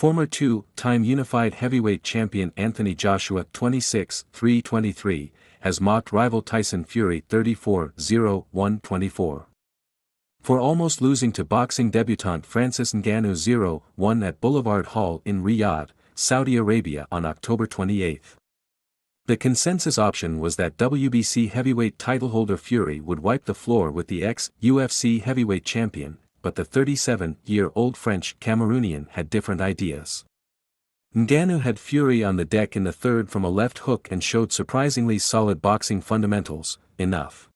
Former two-time unified heavyweight champion Anthony Joshua 26-3-23, has mocked rival Tyson Fury 34-0-1-24. For almost losing to boxing debutant Francis Ngannou 0-1 at Boulevard Hall in Riyadh, Saudi Arabia on October 28. The consensus option was that WBC heavyweight titleholder Fury would wipe the floor with the ex-UFC heavyweight champion, but the 37-year-old French Cameroonian had different ideas. Ngannou had Fury on the deck in the third from a left hook and showed surprisingly solid boxing fundamentals, enough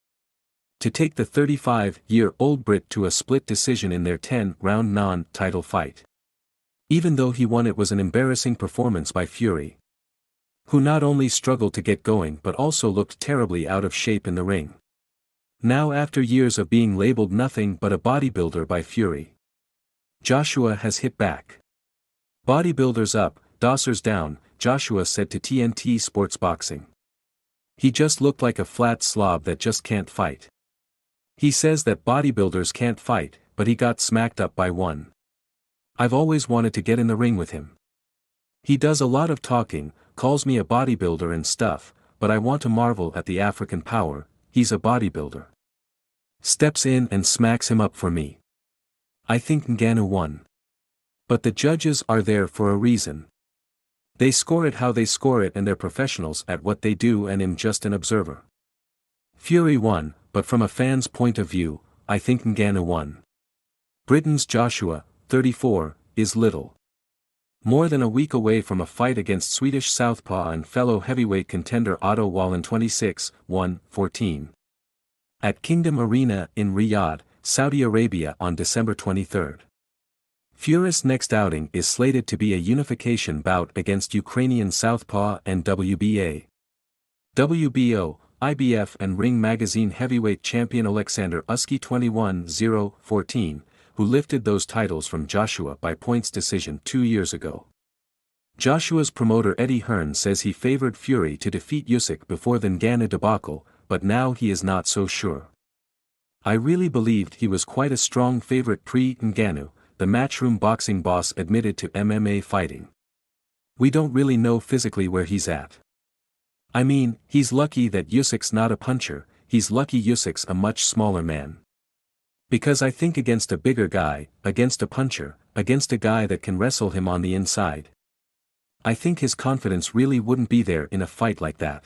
to take the 35-year-old Brit to a split decision in their 10-round non-title fight. Even though he won, it was an embarrassing performance by Fury, who not only struggled to get going but also looked terribly out of shape in the ring. Now, after years of being labeled nothing but a bodybuilder by Fury, Joshua has hit back. "Bodybuilders up, dossers down," Joshua said to TNT Sports Boxing. "He just looked like a flat slob that just can't fight." He says that bodybuilders can't fight, but he got smacked up by one. "I've always wanted to get in the ring with him. He does a lot of talking, calls me a bodybuilder and stuff, but I want to marvel at the African power. He's a bodybuilder. Steps in and smacks him up for me. I think Ngannou won. But the judges are there for a reason. They score it how they score it, and they're professionals at what they do, and I'm just an observer. Fury won, but from a fan's point of view, I think Ngannou won." Britain's Joshua, 34, is little more than a week away from a fight against Swedish southpaw and fellow heavyweight contender Otto Wallin 26-1-14. At Kingdom Arena in Riyadh, Saudi Arabia on December 23. Fury's next outing is slated to be a unification bout against Ukrainian southpaw and WBO, IBF and Ring Magazine heavyweight champion Alexander Usyk 21-0-14, who lifted those titles from Joshua by points decision 2 years ago. Joshua's promoter Eddie Hearn says he favored Fury to defeat Usyk before the Ngannou debacle, but now he is not so sure. "I really believed he was quite a strong favorite pre-Ngannou," the Matchroom boxing boss admitted to MMA Fighting. "We don't really know physically where he's at. I mean, he's lucky that Usyk's not a puncher, he's lucky Usyk's a much smaller man. Because I think against a bigger guy, against a puncher, against a guy that can wrestle him on the inside, I think his confidence really wouldn't be there in a fight like that.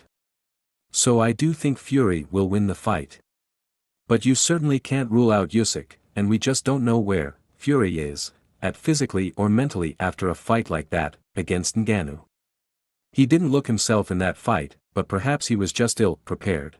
So I do think Fury will win the fight. But you certainly can't rule out Usyk, and we just don't know where Fury is at physically or mentally after a fight like that against Ngannou. He didn't look himself in that fight, but perhaps he was just ill-prepared.